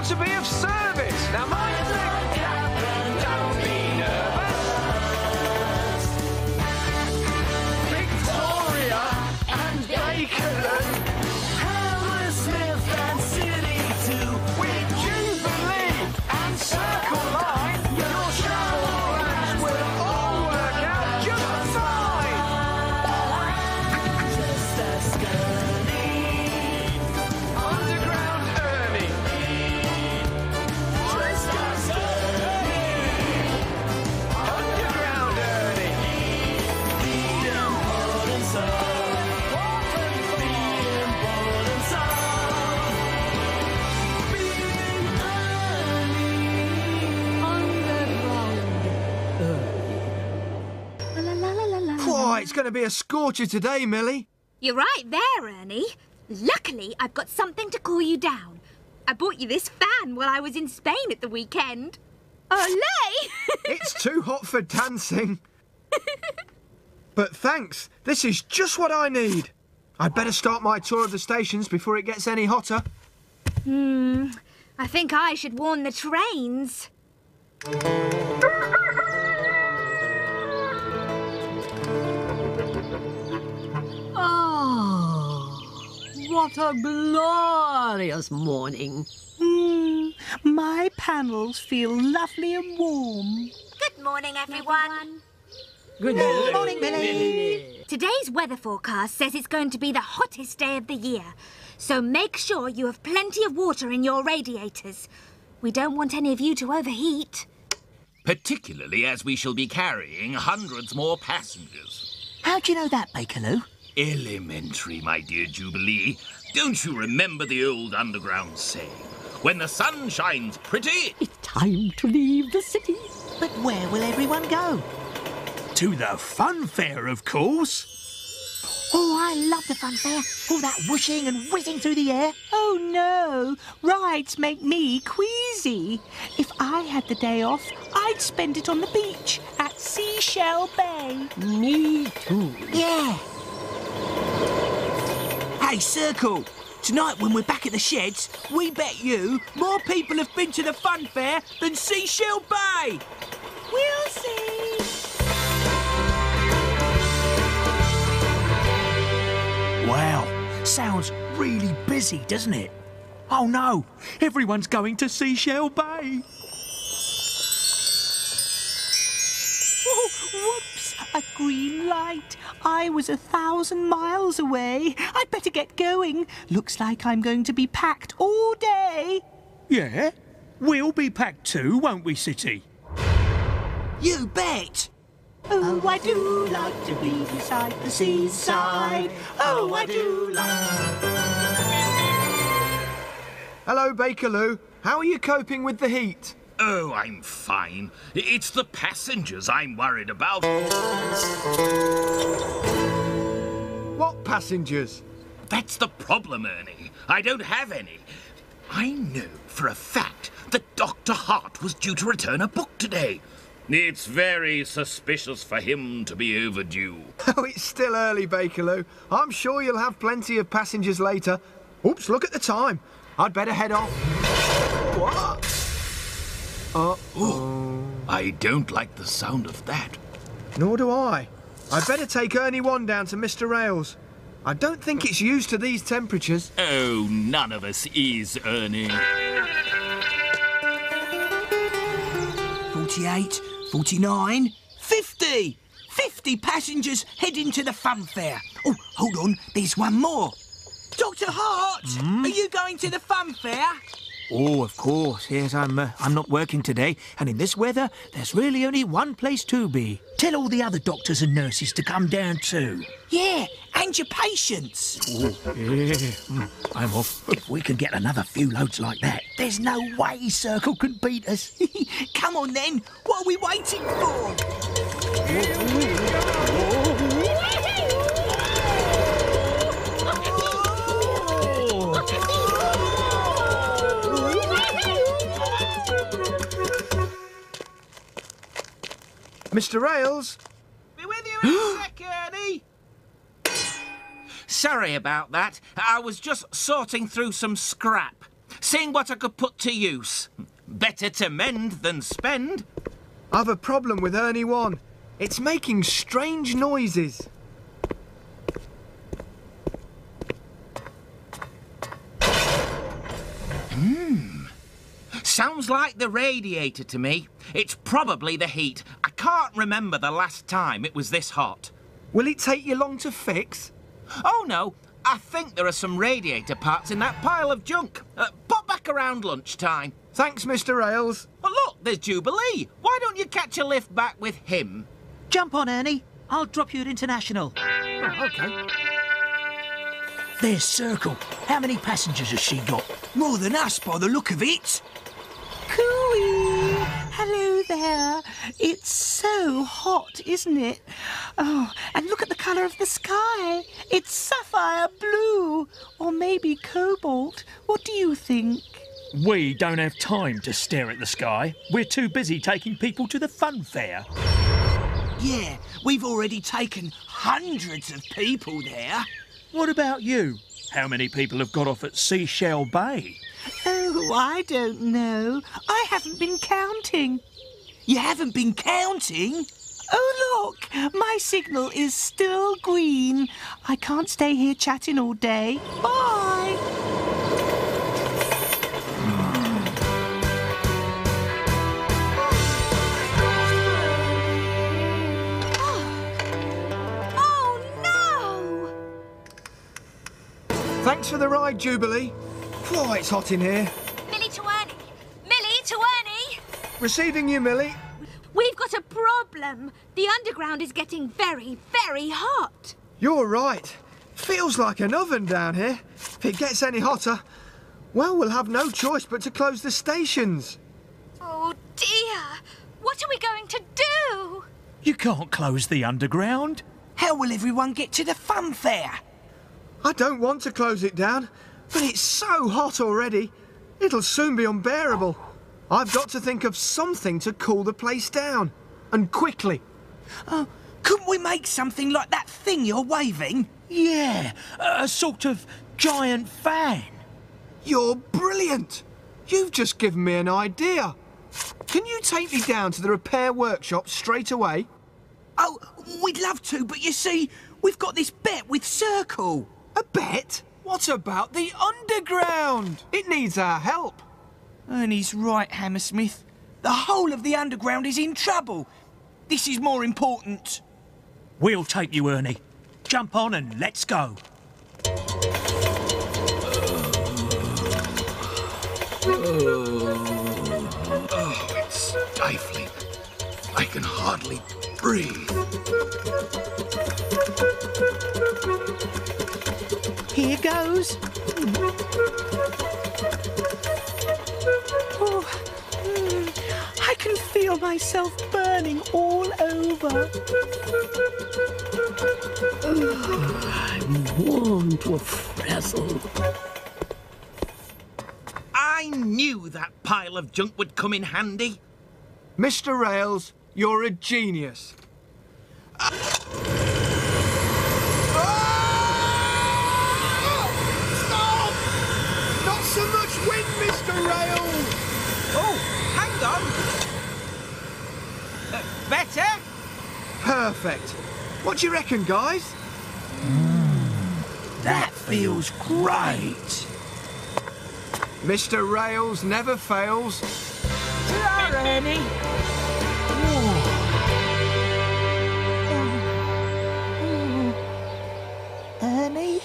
to be of service. Now mind the captain, don't be nervous. Victoria and Bakerloo, Hammersmith and City too. With Jubilee and Circle Line, your travel plans will all work out just fine. Just ask Underground Ernie. Just ask Underground Ernie. The importance of being Oh, it's going to be a scorcher today, Millie. You're right there, Ernie. Luckily, I've got something to cool you down. I bought you this fan while I was in Spain at the weekend. Olé! It's too hot for dancing. But thanks, this is just what I need. I'd better start my tour of the stations before it gets any hotter. I think I should warn the trains. Oh, what a glorious morning. My panels feel lovely and warm. Good morning, everyone. Good morning, Billy. Today's weather forecast says it's going to be the hottest day of the year. So make sure you have plenty of water in your radiators. We don't want any of you to overheat. Particularly as we shall be carrying hundreds more passengers. How do you know that, Bakerloo? Elementary, my dear Jubilee. Don't you remember the old underground saying? When the sun shines pretty... It's time to leave the city. But where will everyone go? To the fun fair, of course. Oh, I love the fun fair. All that whooshing and whizzing through the air. Oh, no. Rides make me queasy. If I had the day off, I'd spend it on the beach at Seashell Bay. Me too. Yeah. Hey, Circle. Tonight, when we're back at the sheds, we bet you more people have been to the fun fair than Seashell Bay. We'll see. Wow, sounds really busy, doesn't it? Oh no, everyone's going to Seashell Bay. Oh, whoops, a green light. I was 1,000 miles away. I'd better get going. Looks like I'm going to be packed all day. Yeah, we'll be packed too, won't we, City? You bet. Oh, I do like to be beside the seaside. Oh, I do like... Hello, Bakerloo. How are you coping with the heat? Oh, I'm fine. It's the passengers I'm worried about. What passengers? That's the problem, Ernie. I don't have any. I know for a fact that Dr. Hart was due to return a book today. It's very suspicious for him to be overdue. Oh, it's still early, Bakerloo. I'm sure you'll have plenty of passengers later. Oops, look at the time. I'd better head off. What? Uh-oh. I don't like the sound of that. Nor do I. I'd better take Ernie 1 down to Mr. Rails. I don't think it's used to these temperatures. Oh, none of us is, Ernie. 48, 49, 50! 50 passengers heading to the fun fair. Oh, hold on, there's one more. Dr. Hart, are you going to the fun fair? Oh, of course. Yes, I'm not working today, and in this weather, there's really only one place to be. Tell all the other doctors and nurses to come down too. Yeah, and your patients. Oh, yeah. I'm off. If we can get another few loads like that, there's no way Circle can beat us. Come on then, what are we waiting for? Mr. Rails? Be with you in a sec, Ernie. Sorry about that. I was just sorting through some scrap. seeing what I could put to use. Better to mend than spend. I've a problem with Ernie 1. It's making strange noises. Sounds like the radiator to me. It's probably the heat. I can't remember the last time it was this hot. Will it take you long to fix? Oh, no. I think there are some radiator parts in that pile of junk. Pop back around lunchtime. Thanks, Mr. Rails. Oh, look, there's Jubilee. Why don't you catch a lift back with him? Jump on, Ernie. I'll drop you at International. Oh, OK. There's Circle. How many passengers has she got? More than us by the look of it. Cooey! Hello there. It's so hot, isn't it? Oh, and look at the colour of the sky. It's sapphire blue. Or maybe cobalt. What do you think? We don't have time to stare at the sky. We're too busy taking people to the fun fair. Yeah, we've already taken hundreds of people there. What about you? How many people have got off at Seashell Bay? Oh, I don't know. I haven't been counting. You haven't been counting? Oh, look! My signal is still green. I can't stay here chatting all day. Bye! Oh, no! Thanks for the ride, Jubilee. Whoa, it's hot in here. Millie to Ernie! Millie to Ernie! Receiving you, Millie. We've got a problem. The underground is getting very, very hot. You're right. Feels like an oven down here. If it gets any hotter, well, we'll have no choice but to close the stations. Oh, dear. What are we going to do? You can't close the underground. How will everyone get to the fun fair? I don't want to close it down, but it's so hot already. It'll soon be unbearable. I've got to think of something to cool the place down. And quickly. Couldn't we make something like that thing you're waving? Yeah, a sort of giant fan. You're brilliant. You've just given me an idea. Can you take me down to the repair workshop straight away? Oh, we'd love to, but you see, we've got this bet with Circle. A bet? What about the underground? It needs our help. Ernie's right, Hammersmith. The whole of the underground is in trouble. This is more important. We'll take you, Ernie. Jump on and let's go. Oh, it's stifling. I can hardly breathe. Here goes. Oh, I can feel myself burning all over. I'm warm to a frazzle. I knew that pile of junk would come in handy. Mr. Rails, you're a genius. Stop! Not so much wind, Mr. Rails! Oh, hang on. Better? Perfect. What do you reckon, guys? That feels great. Mr. Rails never fails. Ta-ra, Ernie. Ernie?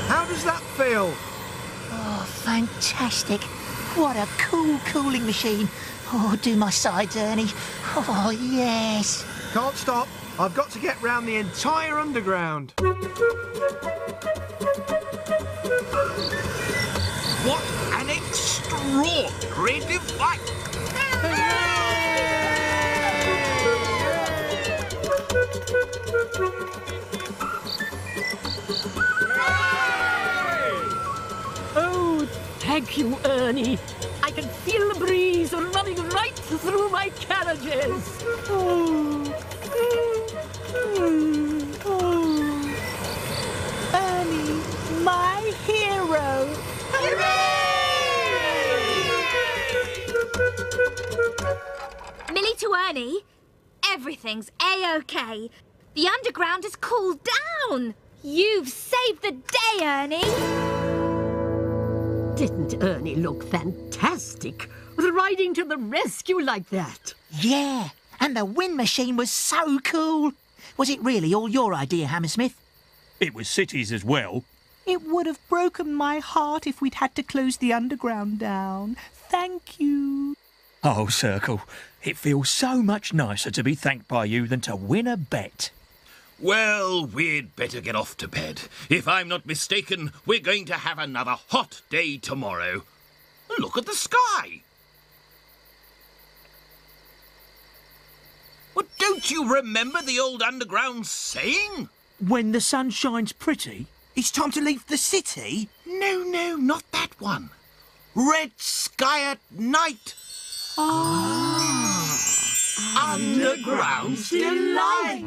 How does that feel? Oh, fantastic. What a cool cooling machine. Oh, do my sides, Ernie. Oh, yes. Can't stop. I've got to get round the entire underground. What an extraordinary device! Oh, thank you, Ernie. I can feel the breeze running right through my carriages. Ernie, everything's A-OK. The underground has cooled down. You've saved the day, Ernie. Didn't Ernie look fantastic, riding to the rescue like that? Yeah, and the wind machine was so cool. Was it really all your idea, Hammersmith? It was City's as well. It would have broken my heart if we'd had to close the underground down. Thank you. Oh, Circle, it feels so much nicer to be thanked by you than to win a bet. Well, we'd better get off to bed. If I'm not mistaken, we're going to have another hot day tomorrow. Look at the sky. Well, don't you remember the old underground saying? When the sun shines pretty. It's time to leave the city? No, not that one. Red sky at night. Underground's delight.